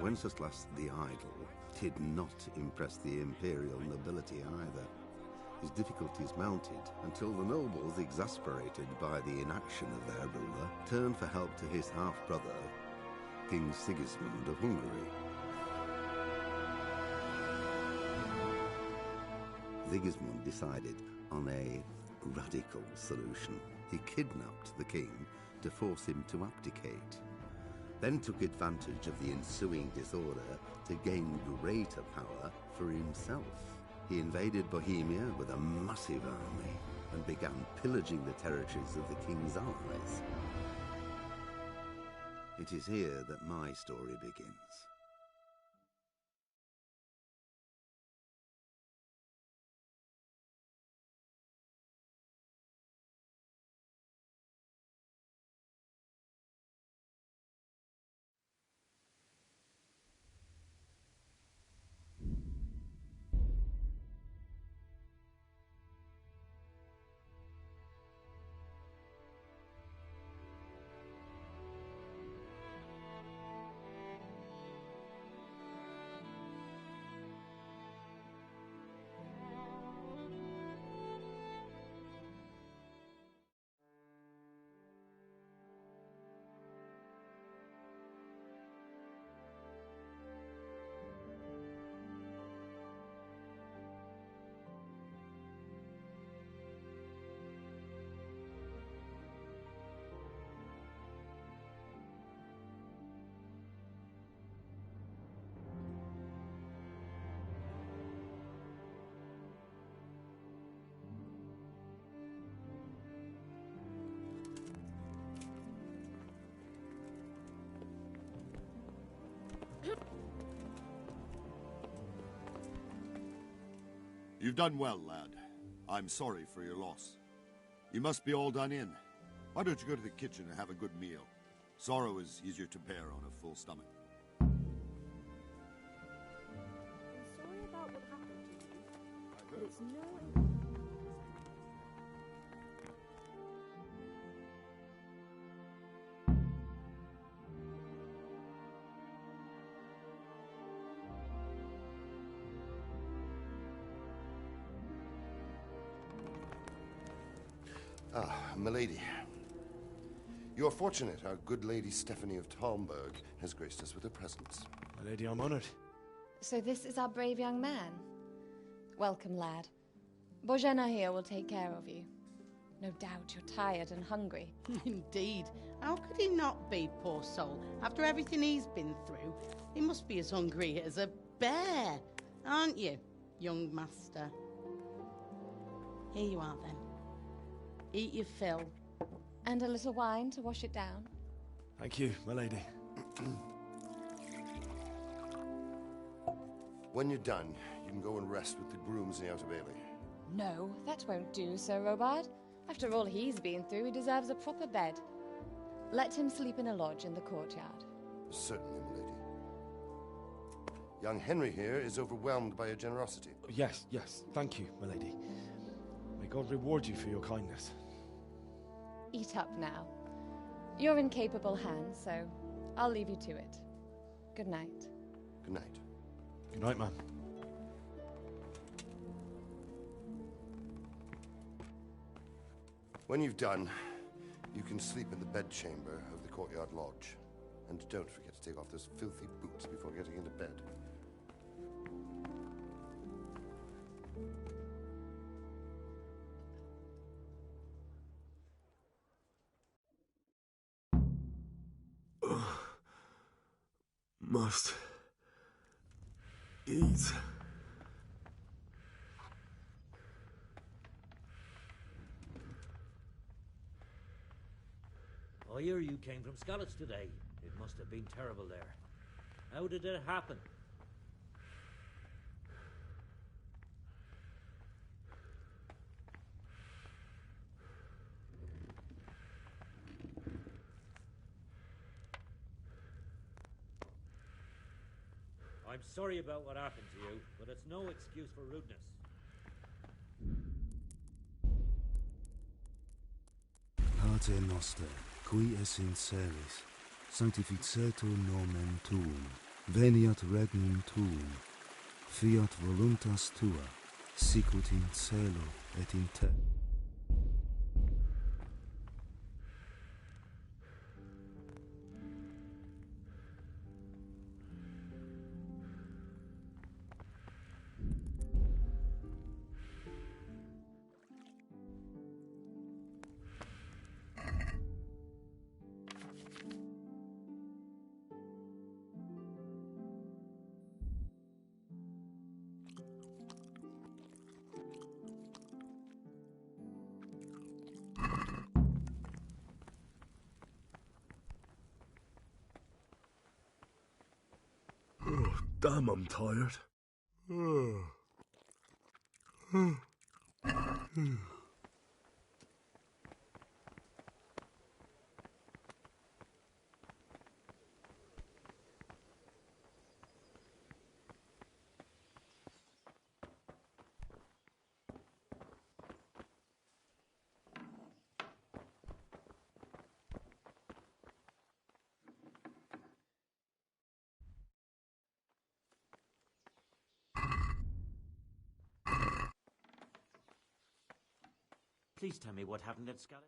Wenceslas the Idle did not impress the imperial nobility either. His difficulties mounted until the nobles, exasperated by the inaction of their ruler, turned for help to his half-brother, King Sigismund of Hungary. Sigismund decided on a radical solution. He kidnapped the king to force him to abdicate, then took advantage of the ensuing disorder to gain greater power for himself. He invaded Bohemia with a massive army and began pillaging the territories of the king's allies. It is here that my story begins. You've done well, lad. I'm sorry for your loss. You must be all done in. Why don't you go to the kitchen and have a good meal? Sorrow is easier to bear on a full stomach. I'm sorry about what happened to you, but it's no... Ah, milady. You are fortunate our good lady Stephanie of Talmberg has graced us with her presence. My lady, I'm honored. So this is our brave young man. Welcome, lad. Bozhena here will take care of you. No doubt you're tired and hungry. Indeed. How could he not be, poor soul? After everything he's been through, he must be as hungry as a bear, aren't you, young master? Here you are, then. Eat your fill. And a little wine to wash it down. Thank you, my lady. When you're done, you can go and rest with the grooms in the Outer Bailey. No, that won't do, Sir Robard. After all he's been through, he deserves a proper bed. Let him sleep in a lodge in the courtyard. Certainly, milady. Young Henry here is overwhelmed by your generosity. Yes, yes, thank you, my lady. May God reward you for your kindness. Eat up now. You're in capable hands, so I'll leave you to it. Good night. Good night. Good night, ma'am. When you've done, you can sleep in the bedchamber of the courtyard lodge. And don't forget to take off those filthy boots before getting into bed. Must eat. I hear you came from Skalitz today. It must have been terrible there. How did it happen? I'm sorry about what happened to you, but it's no excuse for rudeness. Pater noster, qui es in celis, sanctificetur nomen tuum, veniat regnum tuum, fiat voluntas tua, sicut in cielo et in terra. Damn, I'm tired. Please tell me what happened at Scarlet.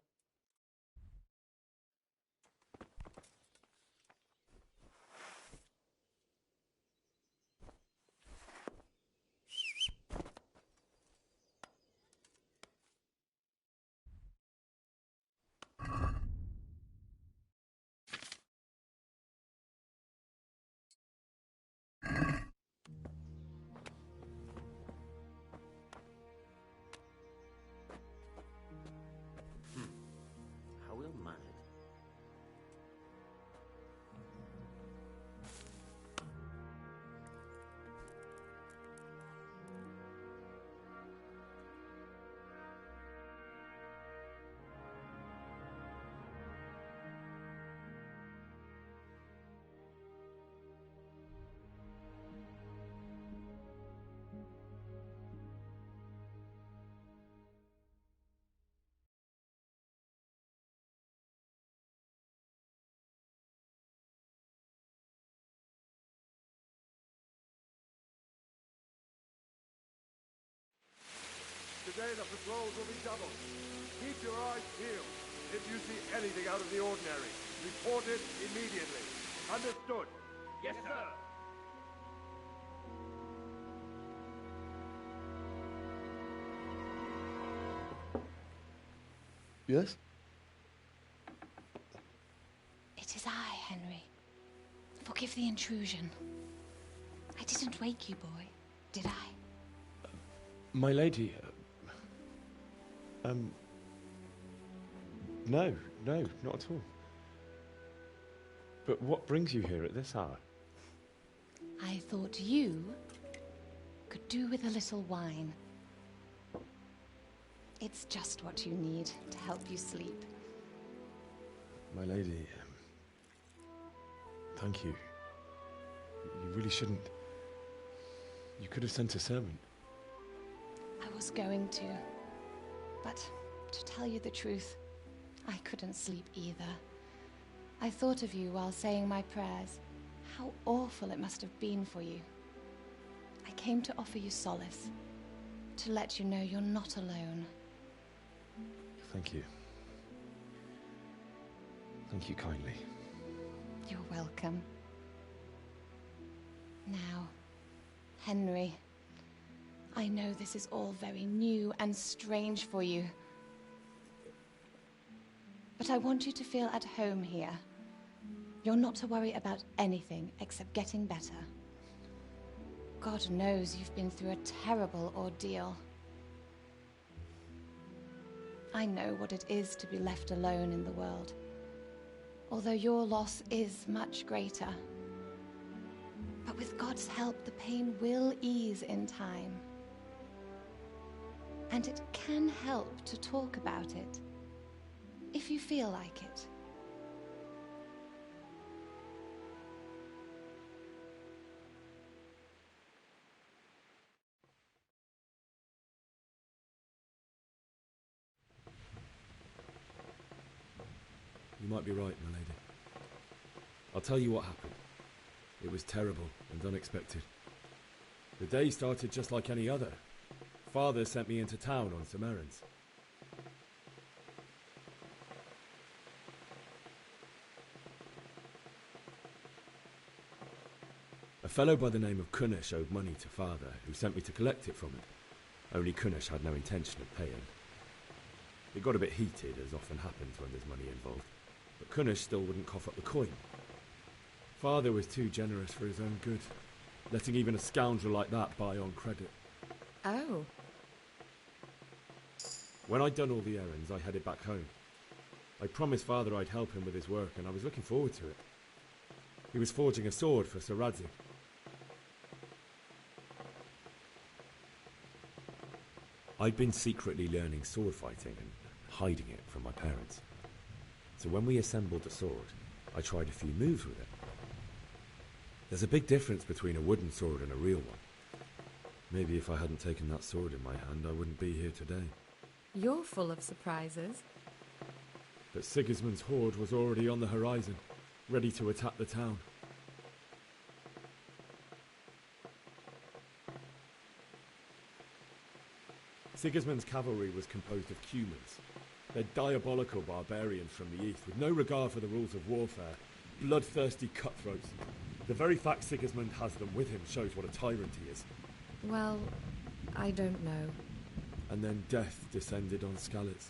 How will man it? Today the patrols will be doubled. Keep your eyes peeled. If you see anything out of the ordinary, report it immediately. Understood? Yes, sir. Yes? It is I, Henry. Forgive the intrusion. I didn't wake you, boy, did I? My lady, no, not at all. But what brings you here at this hour? I thought you could do with a little wine. It's just what you need to help you sleep. My lady, thank you. You really shouldn't. You could have sent a servant. I was going to. But to tell you the truth, I couldn't sleep either. I thought of you while saying my prayers. How awful it must have been for you. I came to offer you solace, to let you know you're not alone. Thank you. Thank you kindly. You're welcome. Now, Henry, I know this is all very new and strange for you. But I want you to feel at home here. You're not to worry about anything except getting better. God knows you've been through a terrible ordeal. I know what it is to be left alone in the world, although your loss is much greater. But with God's help, the pain will ease in time. And it can help to talk about it, if you feel like it. You might be right, my lady. I'll tell you what happened. It was terrible and unexpected. The day started just like any other. Father sent me into town on some errands. A fellow by the name of Kunesh owed money to Father, who sent me to collect it from him. Only Kunesh had no intention of paying. It got a bit heated, as often happens when there's money involved, but Kunesh still wouldn't cough up the coin. Father was too generous for his own good, letting even a scoundrel like that buy on credit. Oh. When I'd done all the errands, I headed back home. I promised Father I'd help him with his work, and I was looking forward to it. He was forging a sword for Sir Radzik. I'd been secretly learning sword fighting and hiding it from my parents. So when we assembled the sword, I tried a few moves with it. There's a big difference between a wooden sword and a real one. Maybe if I hadn't taken that sword in my hand, I wouldn't be here today. You're full of surprises. But Sigismund's horde was already on the horizon, ready to attack the town. Sigismund's cavalry was composed of Cumans. They're diabolical barbarians from the east, with no regard for the rules of warfare, bloodthirsty cutthroats. The very fact Sigismund has them with him shows what a tyrant he is. Well, I don't know. And then death descended on Skalitz.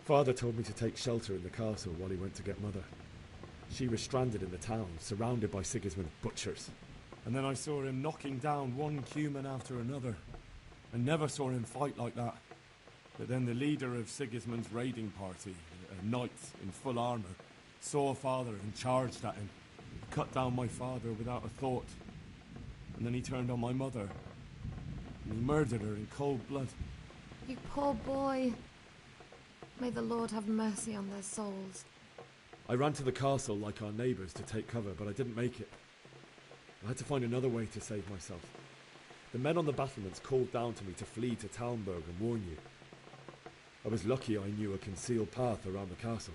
Father told me to take shelter in the castle while he went to get Mother. She was stranded in the town, surrounded by Sigismund's butchers. And then I saw him knocking down one Cuman after another. I never saw him fight like that. But then the leader of Sigismund's raiding party, a knight in full armour, saw Father and charged at him. Cut down my father without a thought. And then he turned on my mother. And he murdered her in cold blood. You poor boy. May the Lord have mercy on their souls. I ran to the castle like our neighbours to take cover, but I didn't make it. I had to find another way to save myself. The men on the battlements called down to me to flee to Talmberg and warn you. I was lucky I knew a concealed path around the castle.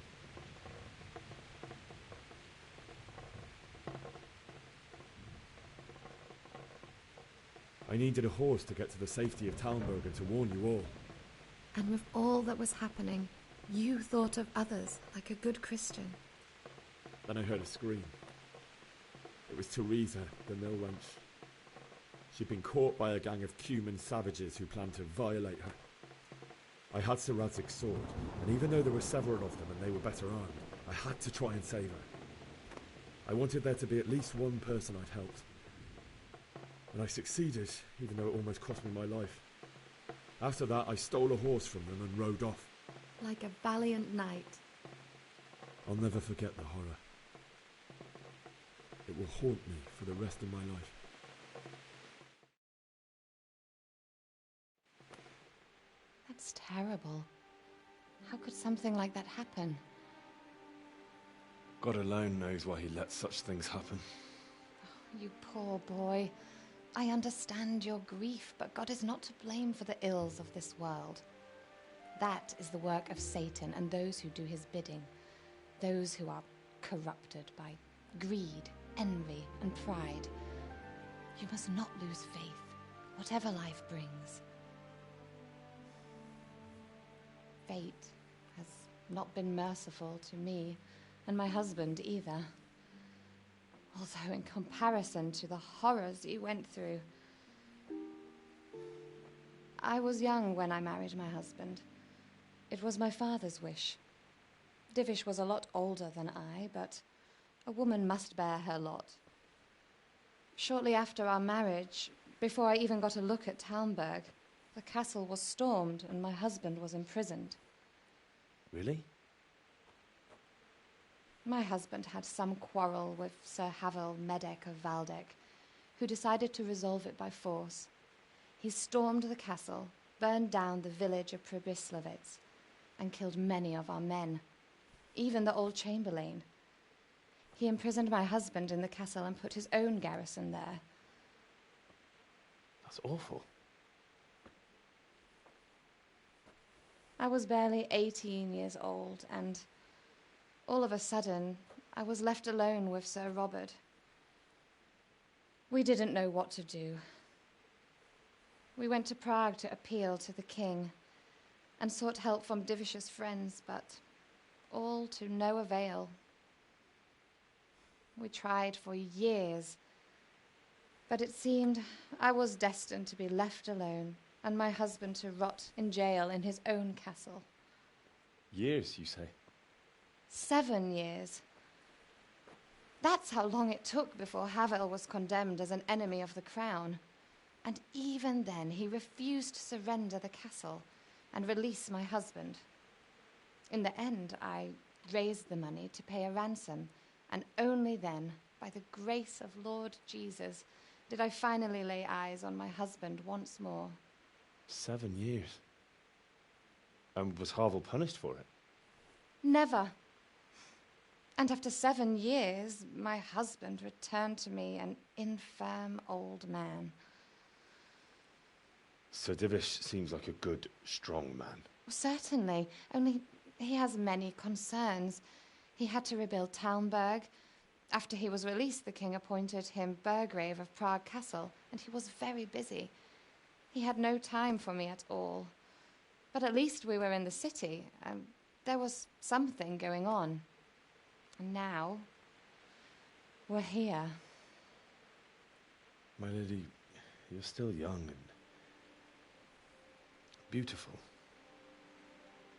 I needed a horse to get to the safety of Talmberg and to warn you all. And with all that was happening, you thought of others like a good Christian. Then I heard a scream. It was Teresa, the mill wench. She'd been caught by a gang of Cuman savages who planned to violate her. I had Sir Radzig's sword, and even though there were several of them and they were better armed, I had to try and save her. I wanted there to be at least one person I'd helped. And I succeeded, even though it almost cost me my life. After that, I stole a horse from them and rode off. Like a valiant knight. I'll never forget the horror. It will haunt me for the rest of my life. That's terrible. How could something like that happen? God alone knows why he lets such things happen. Oh, you poor boy. I understand your grief, but God is not to blame for the ills of this world. That is the work of Satan and those who do his bidding. Those who are corrupted by greed, envy, and pride. You must not lose faith, whatever life brings. Fate has not been merciful to me, and my husband either. Although in comparison to the horrors you went through. I was young when I married my husband. It was my father's wish. Divish was a lot older than I, but a woman must bear her lot. Shortly after our marriage, before I even got a look at Talmberg, the castle was stormed and my husband was imprisoned. Really? My husband had some quarrel with Sir Havel Medek of Valdek, who decided to resolve it by force. He stormed the castle, burned down the village of Pribyslavitz, and killed many of our men, even the old chamberlain. He imprisoned my husband in the castle and put his own garrison there. That's awful. I was barely 18 years old, and all of a sudden, I was left alone with Sir Robert. We didn't know what to do. We went to Prague to appeal to the king and sought help from Divish's friends, but all to no avail. We tried for years, but it seemed I was destined to be left alone and my husband to rot in jail in his own castle. Years, you say? 7 years. That's how long it took before Havel was condemned as an enemy of the crown. And even then, he refused to surrender the castle and release my husband. In the end, I raised the money to pay a ransom, and only then, by the grace of Lord Jesus, did I finally lay eyes on my husband once more. 7 years? And was Havel punished for it? Never. And after 7 years, my husband returned to me an infirm old man. Sir Divish seems like a good, strong man. Certainly, only he has many concerns. He had to rebuild Talmberg. After he was released, the king appointed him Burgrave of Prague Castle, and he was very busy. He had no time for me at all. But at least we were in the city, and there was something going on. And now, we're here. My lady, you're still young and beautiful.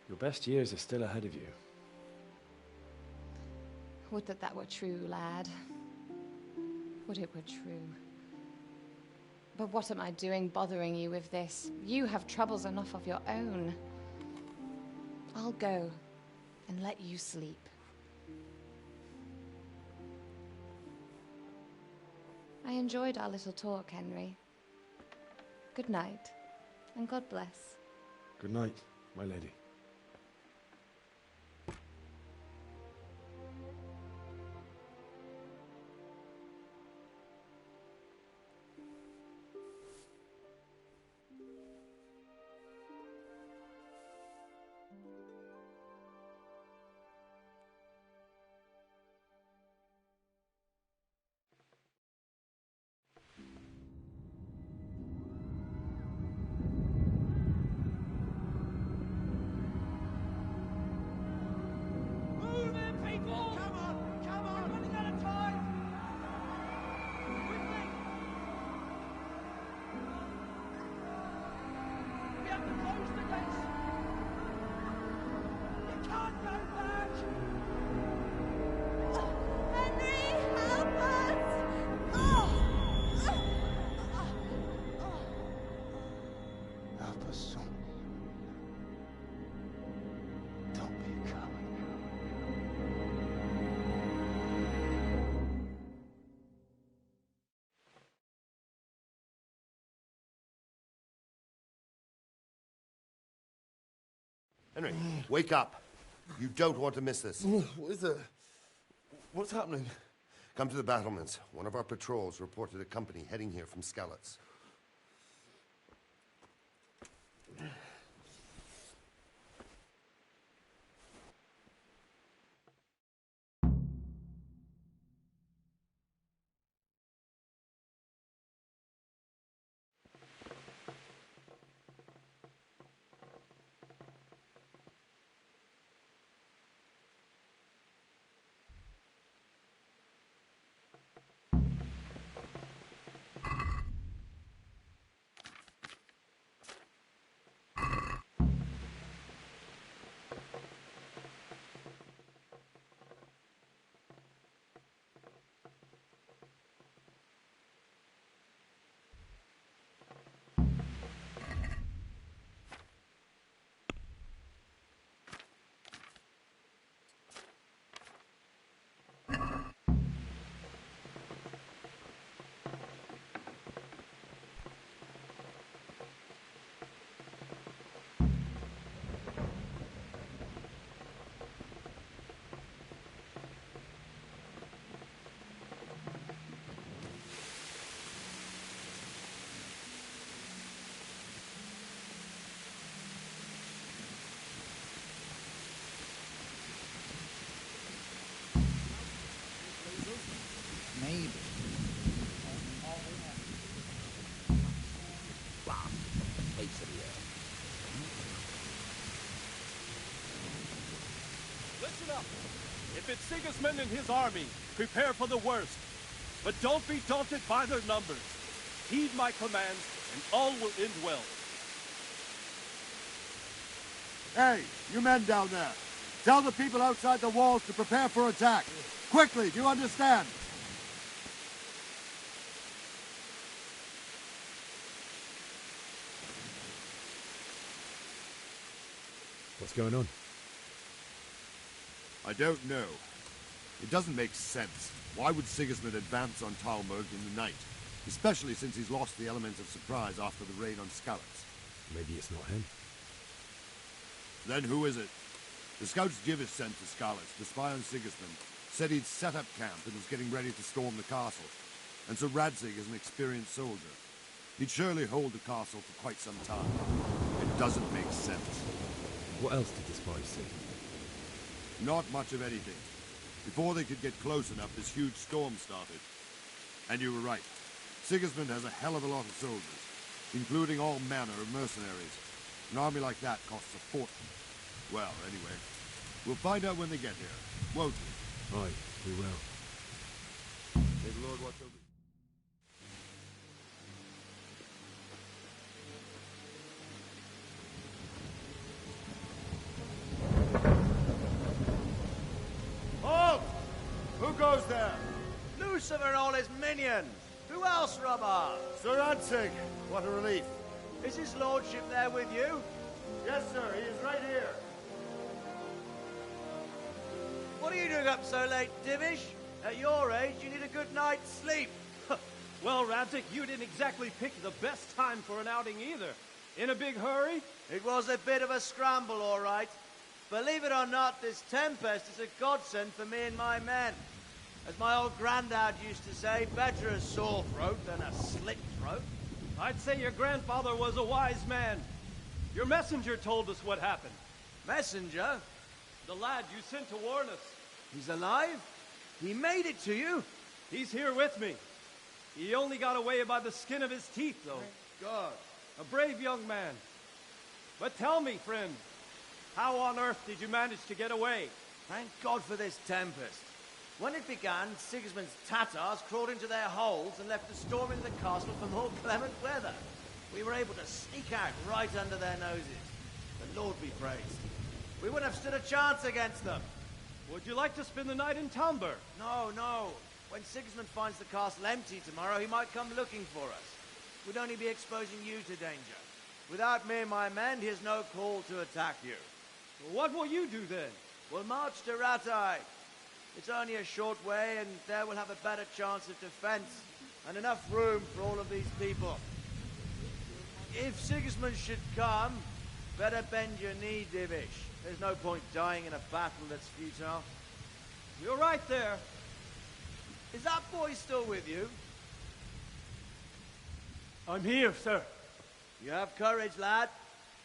Your best years are still ahead of you. Would that that were true, lad. Would it were true. But what am I doing bothering you with this? You have troubles enough of your own. I'll go and let you sleep. I enjoyed our little talk, Henry. Good night, and God bless. Good night, my lady. Henry, wake up. You don't want to miss this. What is it? What's happening? Come to the battlements. One of our patrols reported a company heading here from Skalitz. Listen up. If it's Sigismund and his army, prepare for the worst. But don't be daunted by their numbers. Heed my commands, and all will end well. Hey, you men down there. Tell the people outside the walls to prepare for attack. Quickly, do you understand? What's going on? I don't know. It doesn't make sense. Why would Sigismund advance on Talmberg in the night? Especially since he's lost the element of surprise after the raid on Skalitz. Maybe it's not him. Then who is it? The scouts Jivis sent to Skalitz to spy on Sigismund said he'd set up camp and was getting ready to storm the castle. And so Radzig is an experienced soldier. He'd surely hold the castle for quite some time. It doesn't make sense. What else did the spies see? Not much of anything. Before they could get close enough, this huge storm started. And you were right. Sigismund has a hell of a lot of soldiers, including all manner of mercenaries. An army like that costs a fortune. Well, anyway, we'll find out when they get here, won't we? Aye, we will. May the Lord watch over you. Halt! Who goes there? Lucifer and all his minions! Who else, Robber? Sir Ansig, what a relief. Is his lordship there with you? Yes, sir, he is right here. What are you doing up so late, Divish? At your age, you need a good night's sleep. Well, Radzig, you didn't exactly pick the best time for an outing either. In a big hurry? It was a bit of a scramble, all right. Believe it or not, this tempest is a godsend for me and my men. As my old granddad used to say, better a sore throat than a slit throat. I'd say your grandfather was a wise man. Your messenger told us what happened. Messenger? The lad you sent to warn us. He's alive? He made it to you? He's here with me. He only got away by the skin of his teeth, though. Thank God. A brave young man. But tell me, friend, how on earth did you manage to get away? Thank God for this tempest. When it began, Sigismund's Tatars crawled into their holes and left the storm into the castle for more clement weather. We were able to sneak out right under their noses. The Lord be praised. We wouldn't have stood a chance against them. Would you like to spend the night in Talmberg? No, no. When Sigismund finds the castle empty tomorrow, he might come looking for us. We'd only be exposing you to danger. Without me and my men, he has no call to attack you. What will you do then? We'll march to Ratai. It's only a short way, and there we'll have a better chance of defense and enough room for all of these people. If Sigismund should come, better bend your knee, Divish. There's no point dying in a battle that's futile. You're right there. Is that boy still with you? I'm here, sir. You have courage, lad.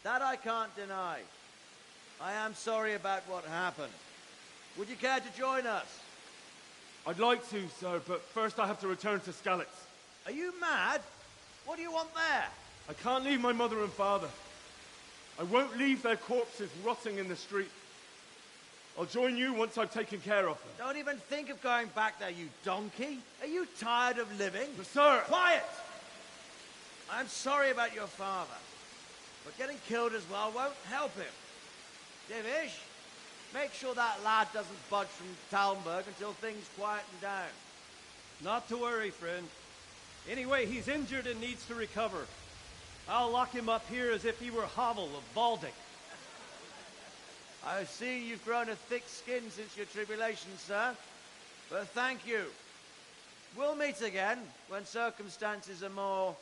That I can't deny. I am sorry about what happened. Would you care to join us? I'd like to, sir, but first I have to return to Skalitz. Are you mad? What do you want there? I can't leave my mother and father. I won't leave their corpses rotting in the street. I'll join you once I've taken care of them. Don't even think of going back there, you donkey. Are you tired of living? But sir! Quiet! I'm sorry about your father, but getting killed as well won't help him. Divish, make sure that lad doesn't budge from Talmberg until things quieten down. Not to worry, friend. Anyway, he's injured and needs to recover. I'll lock him up here as if he were Havel of Baldic. I see you've grown a thick skin since your tribulation, sir. But thank you. We'll meet again when circumstances are more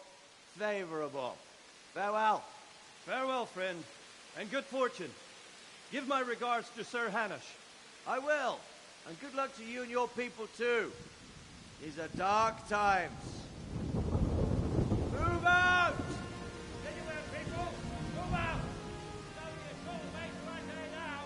favorable. Farewell. Farewell, friend, and good fortune. Give my regards to Sir Hanush. I will. And good luck to you and your people, too. These are dark times. Move out! Anywhere, people! Move out! Don't get told make right there now!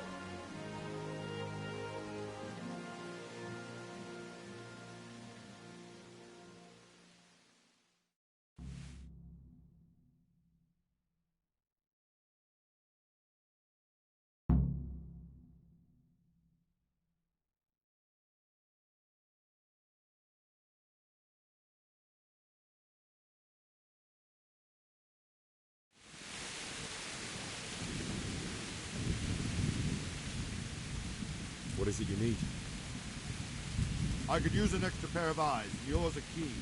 is it you need? I could use an extra pair of eyes, and yours are keen.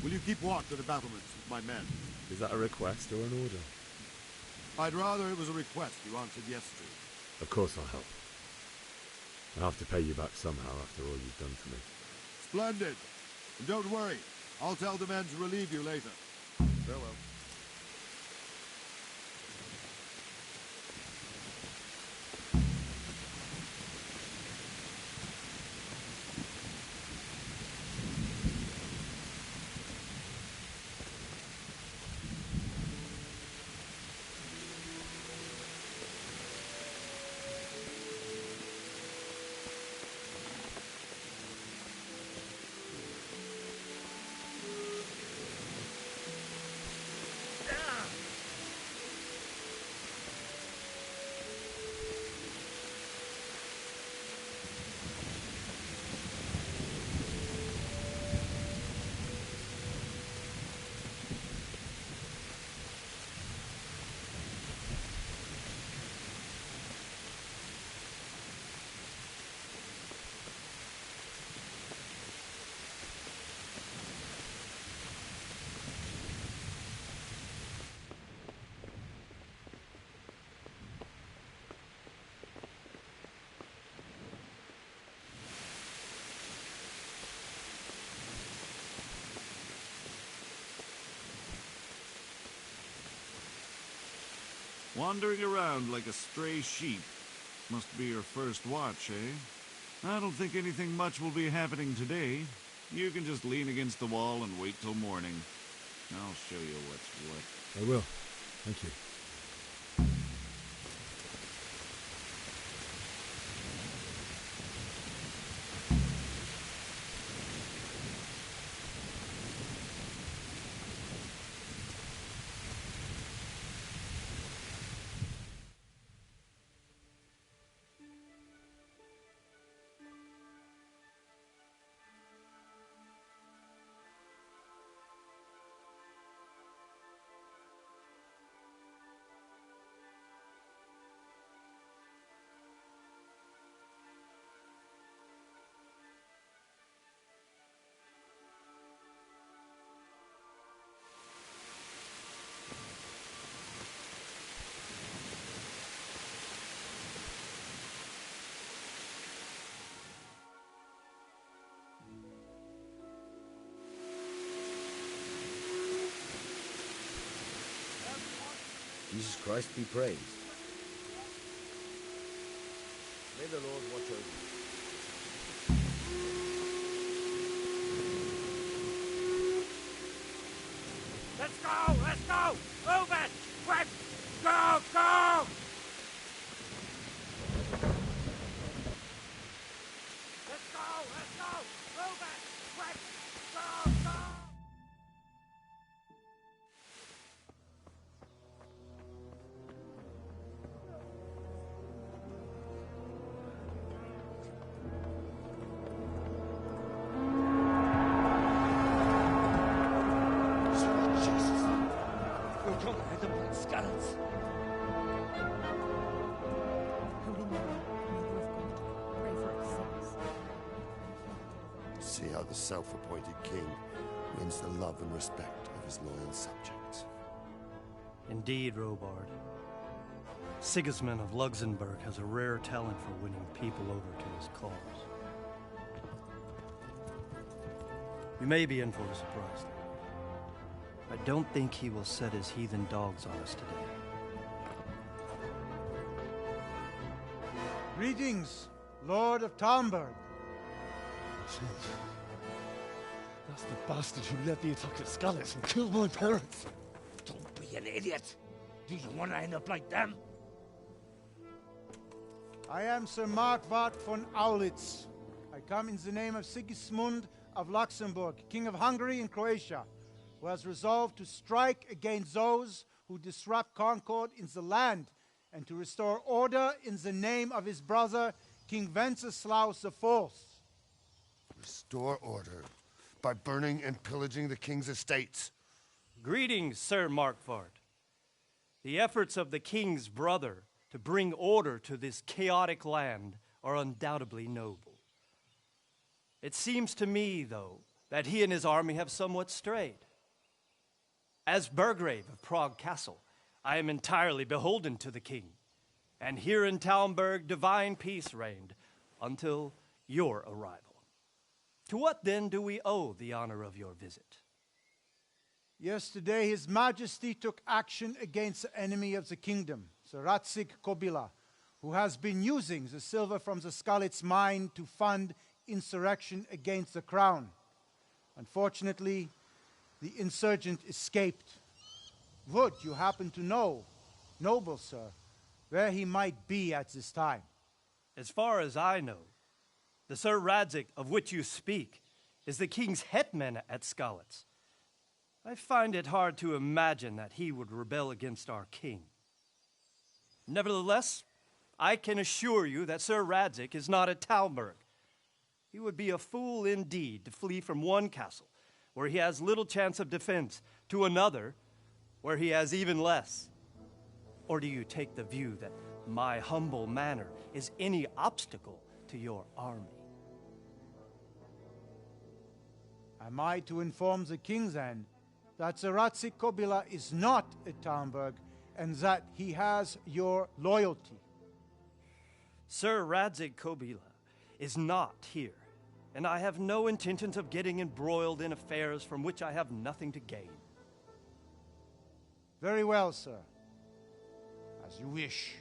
Will you keep watch at the battlements with my men? Is that a request or an order? I'd rather it was a request you answered yes to. Of course I'll help. I'll have to pay you back somehow after all you've done for me. Splendid! And don't worry, I'll tell the men to relieve you later. Farewell. Wandering around like a stray sheep. Must be your first watch, eh? I don't think anything much will be happening today. You can just lean against the wall and wait till morning. I'll show you what's what. I will. Thank you. Jesus Christ be praised. May the Lord watch over you. Let's go! Let's go! Move it! Quick! Go! Go! Let's go! Let's go! Move it! Quick! Go! Go! See how the self-appointed king wins the love and respect of his loyal subjects. Indeed, Robard. Sigismund of Luxembourg has a rare talent for winning people over to his cause. You may be in for a surprise. I don't think he will set his heathen dogs on us today. Greetings, Lord of Talmberg. That's the bastard who led the attack at Skalitz and killed my parents. Don't be an idiot! Do you want to end up like them? I am Sir Markwart von Aulitz. I come in the name of Sigismund of Luxembourg, King of Hungary and Croatia, who has resolved to strike against those who disrupt concord in the land and to restore order in the name of his brother, King Wenceslaus IV. Restore order by burning and pillaging the king's estates. Greetings, Sir Markwart. The efforts of the king's brother to bring order to this chaotic land are undoubtedly noble. It seems to me, though, that he and his army have somewhat strayed. As Burgrave of Prague Castle, I am entirely beholden to the king, and here in Talmberg divine peace reigned until your arrival. To what then do we owe the honor of your visit? Yesterday, His Majesty took action against the enemy of the kingdom, the Ratsig Kobila, who has been using the silver from the Skalitz mine to fund insurrection against the crown. Unfortunately, the insurgent escaped. Would you happen to know, noble sir, where he might be at this time? As far as I know, the Sir Radzik of which you speak is the king's hetman at Skalitz. I find it hard to imagine that he would rebel against our king. Nevertheless, I can assure you that Sir Radzik is not at Talmberg. He would be a fool indeed to flee from one castle, where he has little chance of defense, to another, where he has even less. Or do you take the view that my humble manner is any obstacle to your army? Am I to inform the king then that the Ratsik Kobila is not at Talmberg and that he has your loyalty? Sir Radzik Kobila is not here, and I have no intentions of getting embroiled in affairs from which I have nothing to gain. Very well, sir. As you wish.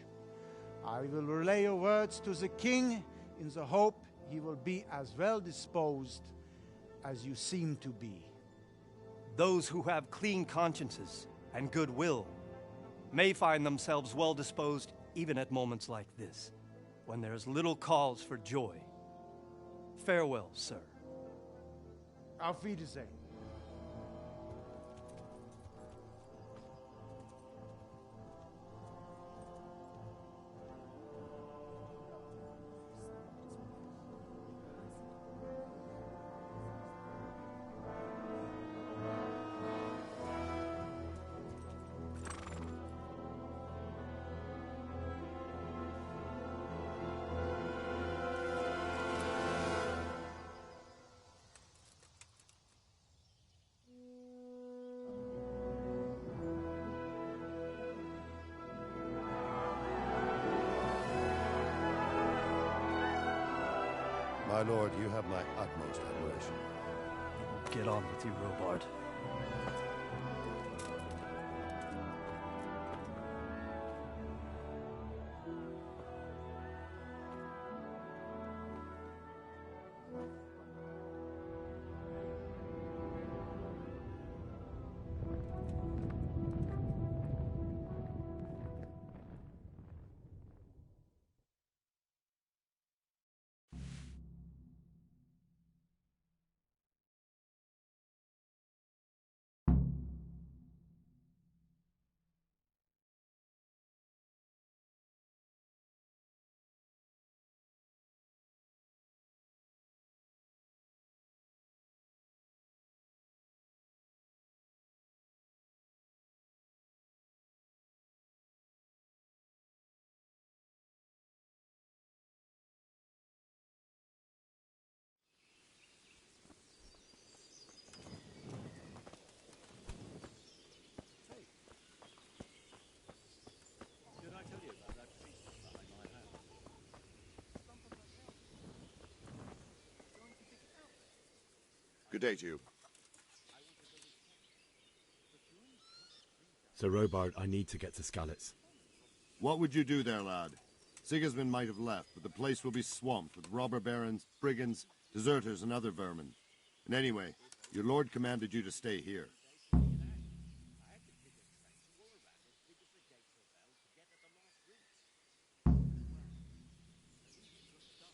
I will relay your words to the king in the hope he will be as well disposed as you seem to be. Those who have clean consciences and goodwill may find themselves well disposed even at moments like this, when there is little cause for joy. Farewell, sir. Auf Wiedersehen. My lord, you have my utmost admiration. Get on with you, Robard. Good day to you. Sir Robard, I need to get to Skalitz. What would you do there, lad? Sigismund might have left, but the place will be swamped with robber barons, brigands, deserters, and other vermin. And anyway, your lord commanded you to stay here.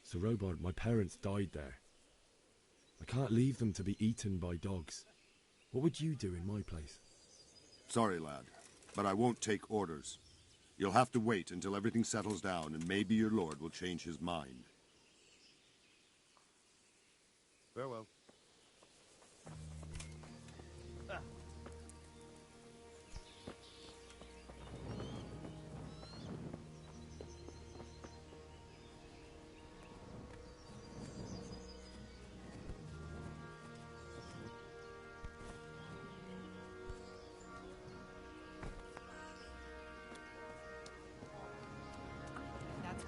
Sir Robard, my parents died there. I can't leave them to be eaten by dogs. What would you do in my place? Sorry, lad, but I won't take orders. You'll have to wait until everything settles down, and maybe your lord will change his mind. Farewell.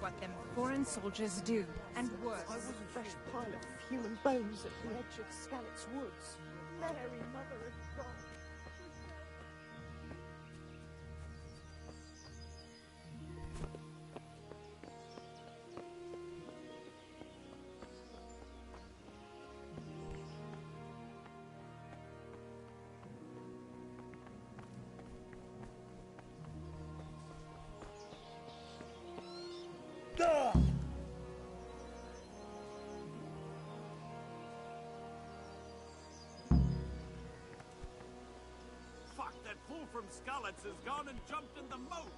what them foreign soldiers do, and worse. I was a fresh pile of human bones at the edge of Scalit's woods. Mary, Mother of God. Fuck, that fool from Skalitz has gone and jumped in the moat!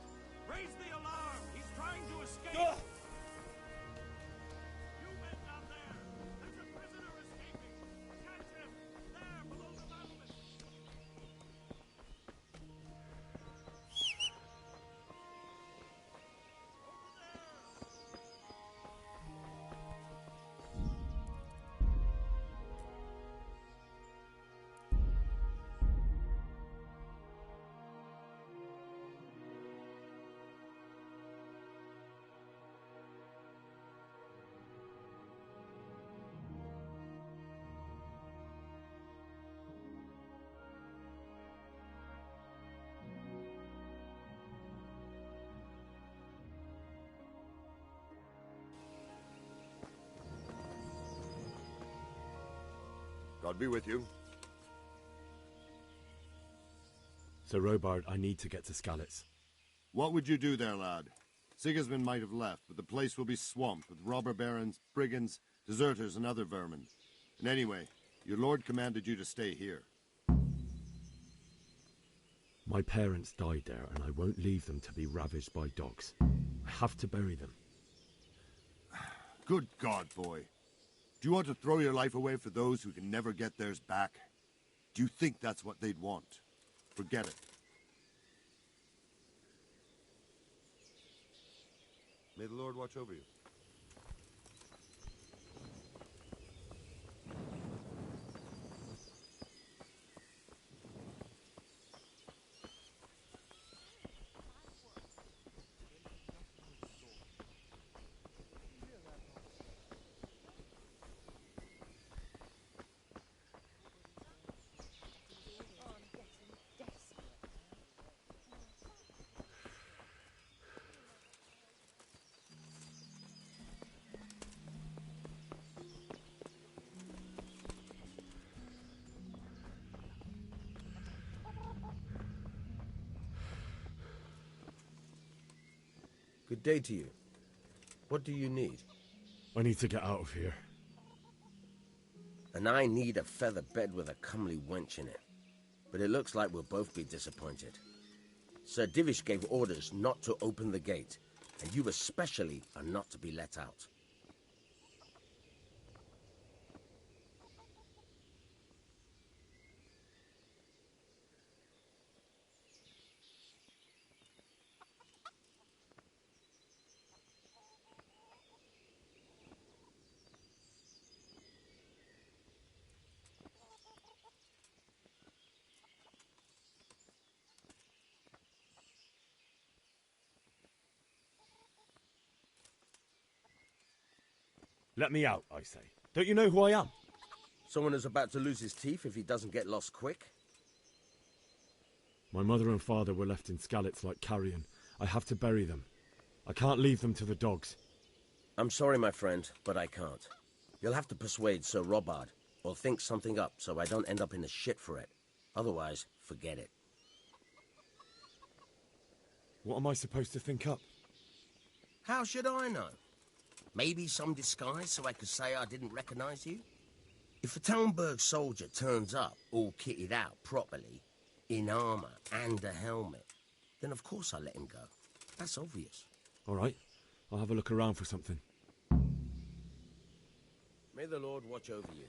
Raise the alarm! He's trying to escape! You men down there! There's a prisoner escaping! Catch him! There, below the battlement! God be with you. Sir Robard, I need to get to Skalitz. What would you do there, lad? Sigismund might have left, but the place will be swamped with robber barons, brigands, deserters, and other vermin. And anyway, your lord commanded you to stay here. My parents died there, and I won't leave them to be ravaged by dogs. I have to bury them. Good God, boy. Do you want to throw your life away for those who can never get theirs back? Do you think that's what they'd want? Forget it. May the Lord watch over you. Good day to you. What do you need? I need to get out of here. And I need a feather bed with a comely wench in it. But it looks like we'll both be disappointed. Sir Divish gave orders not to open the gate, and you especially are not to be let out. Let me out, I say. Don't you know who I am? Someone who's about to lose his teeth if he doesn't get lost quick? My mother and father were left in Skalitz like carrion. I have to bury them. I can't leave them to the dogs. I'm sorry, my friend, but I can't. You'll have to persuade Sir Robard, or think something up so I don't end up in the shit for it. Otherwise, forget it. What am I supposed to think up? How should I know? Maybe some disguise so I could say I didn't recognize you? If a Talmberg soldier turns up all kitted out properly, in armor and a helmet, then of course I'll let him go. That's obvious. All right, I'll have a look around for something. May the Lord watch over you.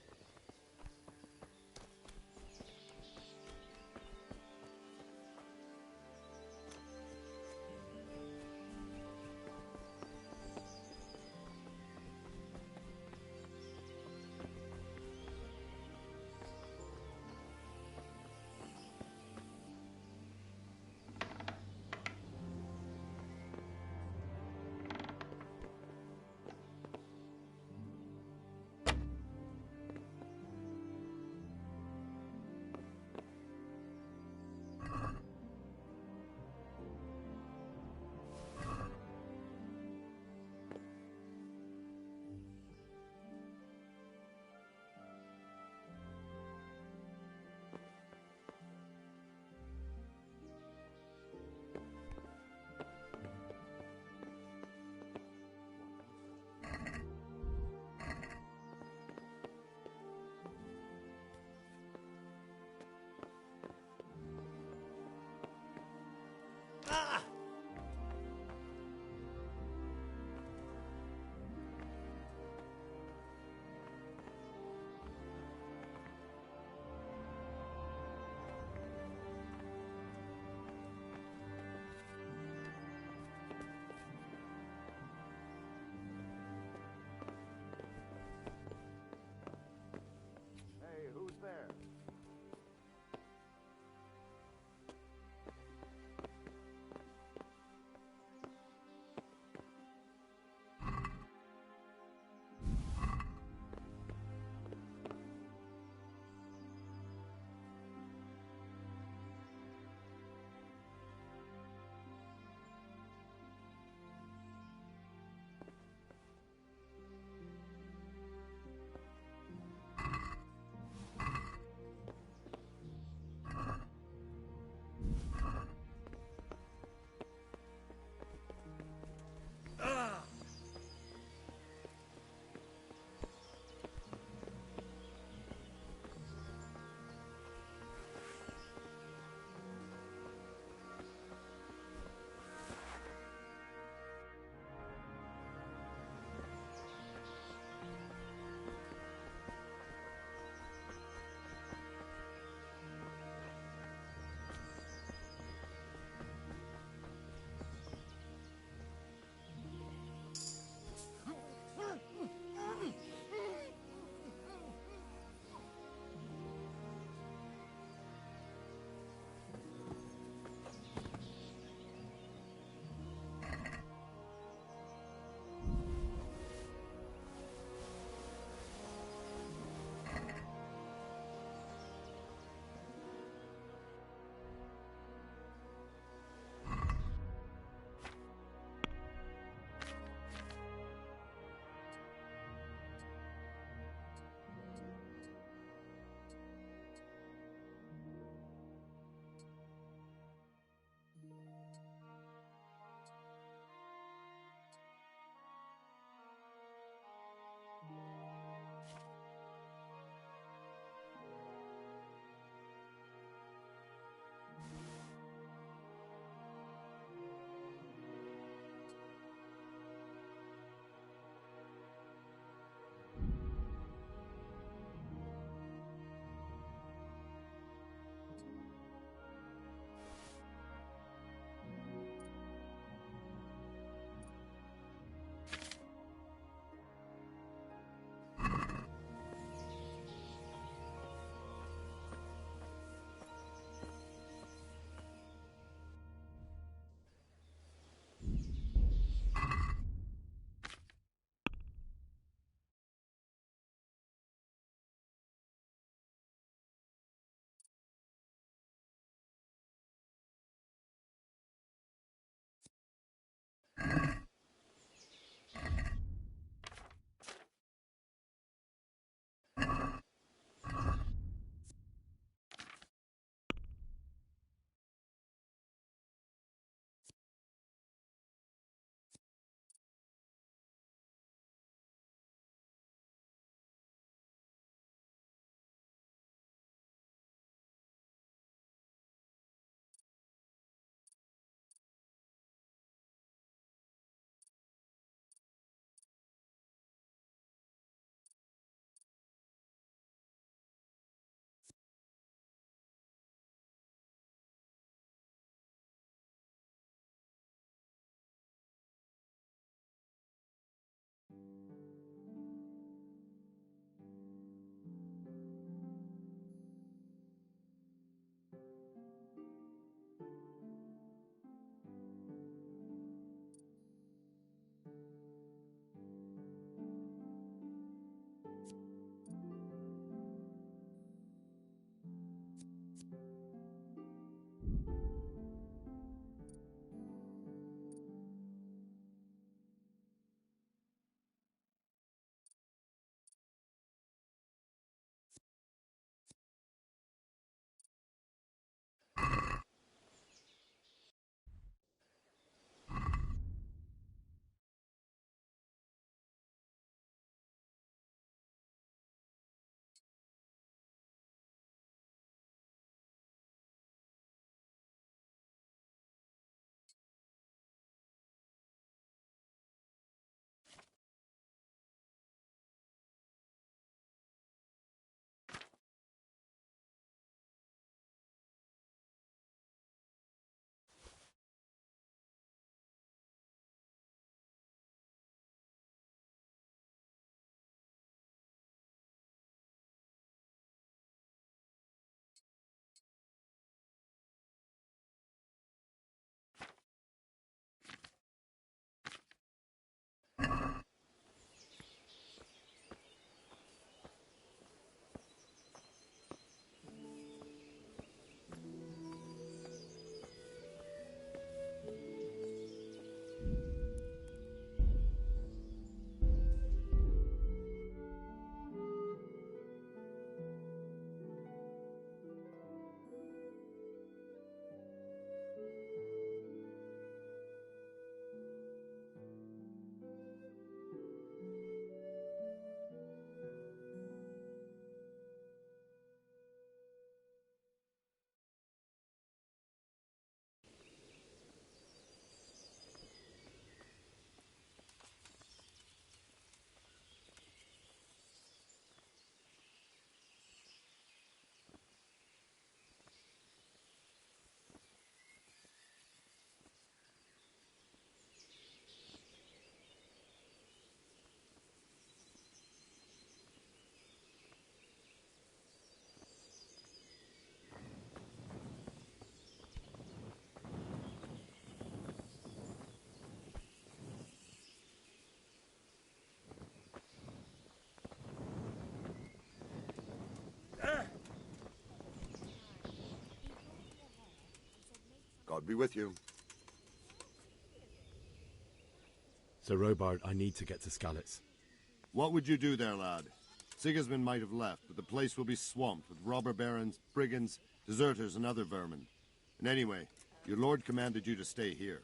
God be with you. Sir Robard, I need to get to Skalitz. What would you do there, lad? Sigismund might have left, but the place will be swamped with robber barons, brigands, deserters, and other vermin. And anyway, your lord commanded you to stay here.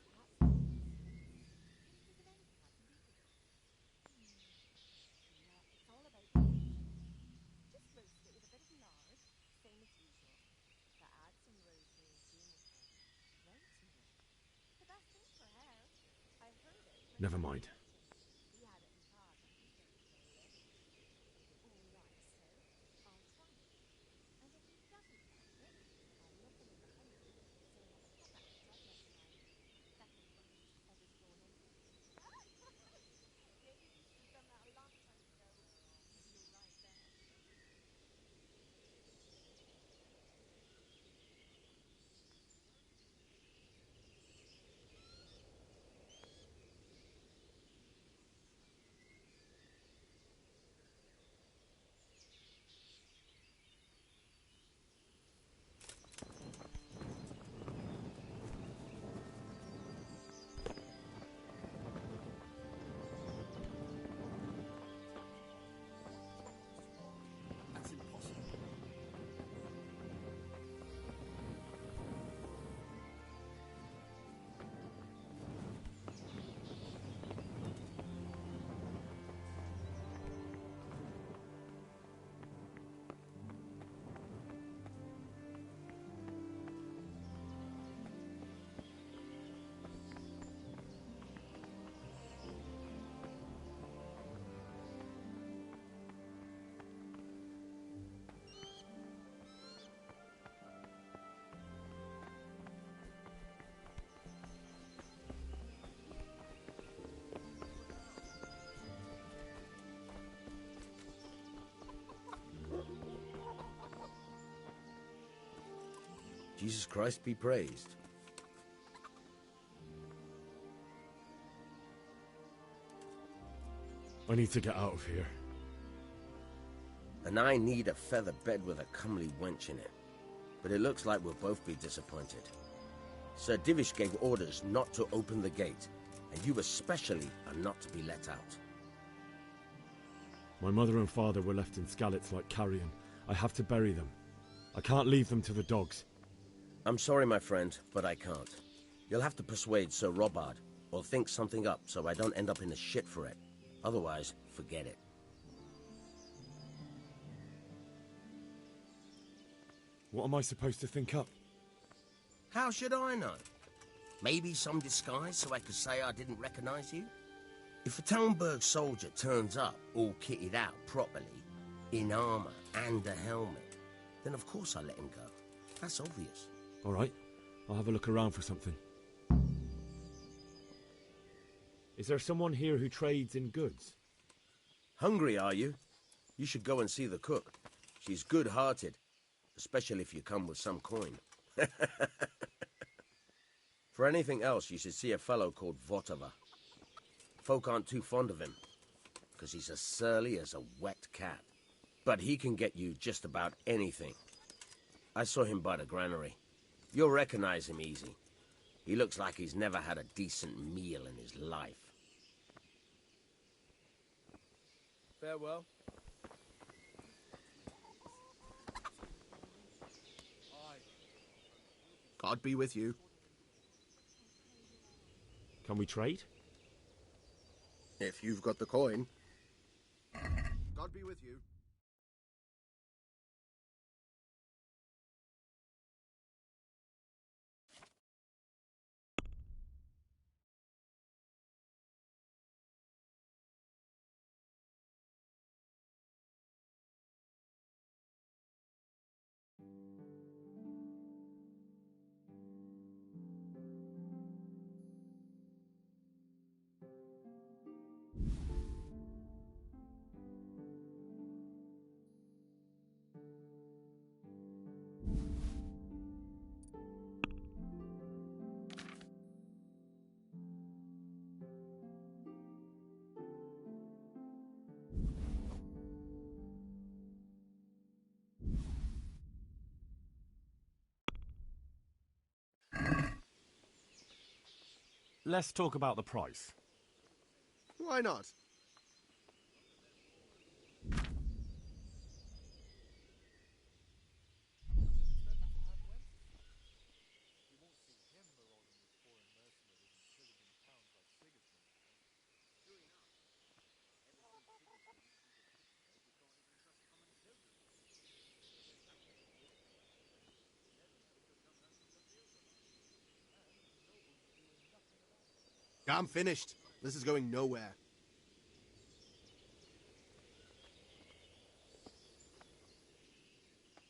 Never mind. Jesus Christ be praised. I need to get out of here. And I need a feather bed with a comely wench in it. But it looks like we'll both be disappointed. Sir Divish gave orders not to open the gate, and you especially are not to be let out. My mother and father were left in Skalitz like carrion. I have to bury them. I can't leave them to the dogs. I'm sorry, my friend, but I can't. You'll have to persuade Sir Robard, or think something up so I don't end up in the shit for it. Otherwise, forget it. What am I supposed to think up? How should I know? Maybe some disguise so I could say I didn't recognize you? If a Talmberg soldier turns up all kitted out properly, in armor and a helmet, then of course I let him go. That's obvious. All right, I'll have a look around for something. Is there someone here who trades in goods? Hungry, are you? You should go and see the cook. She's good-hearted, especially if you come with some coin. For anything else, you should see a fellow called Votava. Folk aren't too fond of him, because he's as surly as a wet cat. But he can get you just about anything. I saw him by the granary. You'll recognize him easy. He looks like he's never had a decent meal in his life. Farewell. God be with you. Can we trade? If you've got the coin. God be with you. let's talk about the price. Why not? I'm finished. This is going nowhere.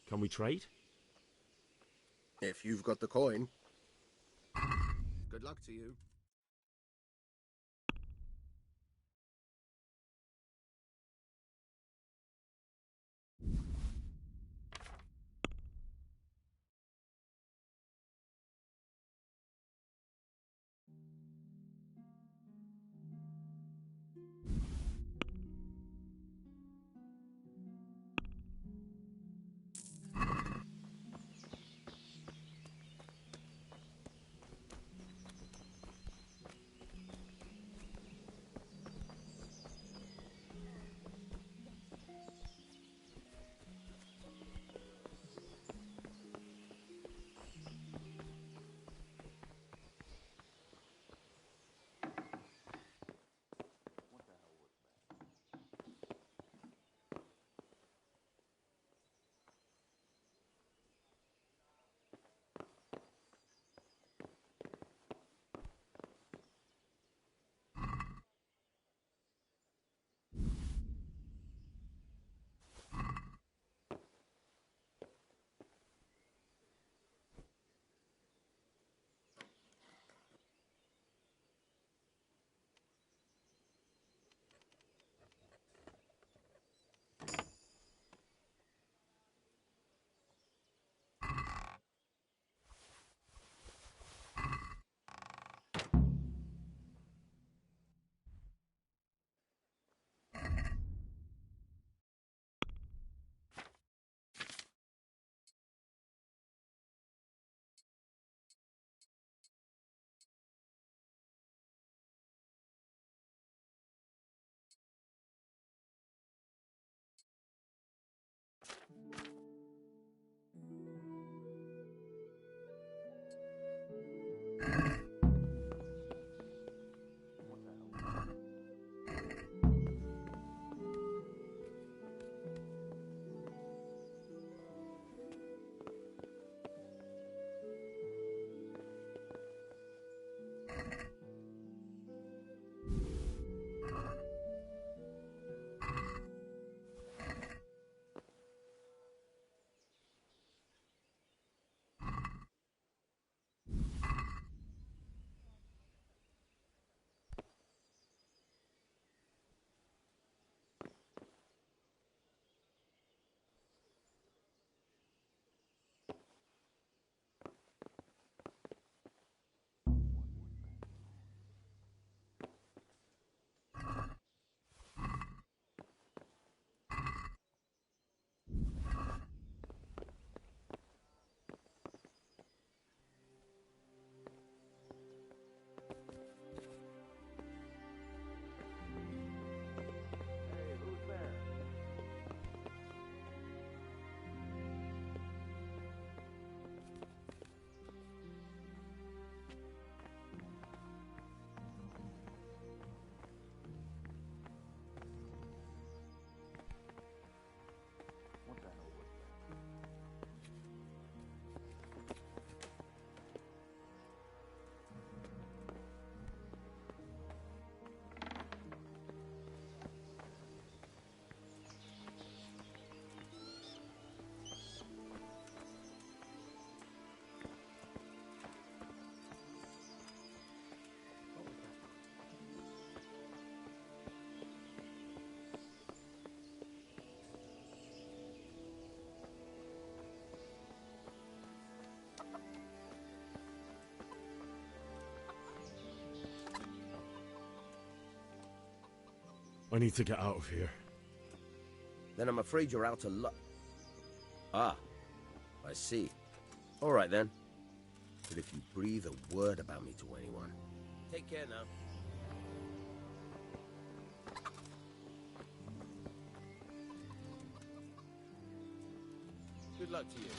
Can we trade? If you've got the coin. Good luck to you. I need to get out of here. Then I'm afraid you're out of luck. Ah, I see. All right then. But if you breathe a word about me to anyone, Take care now. Good luck to you.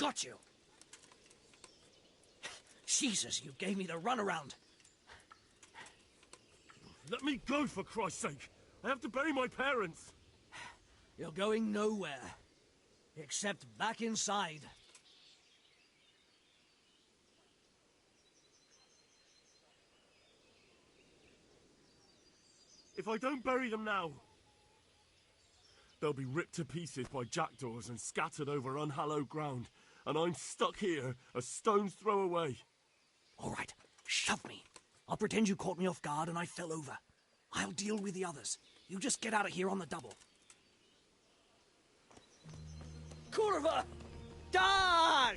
got you. Jesus, you gave me the runaround. Let me go, for Christ's sake. I have to bury my parents. You're going nowhere. Except back inside. If I don't bury them now, they'll be ripped to pieces by jackdaws and scattered over unhallowed ground, and I'm stuck here a stone's throw away. All right, shove me. I'll pretend you caught me off guard and I fell over. I'll deal with the others. You just get out of here on the double. Curva! Die!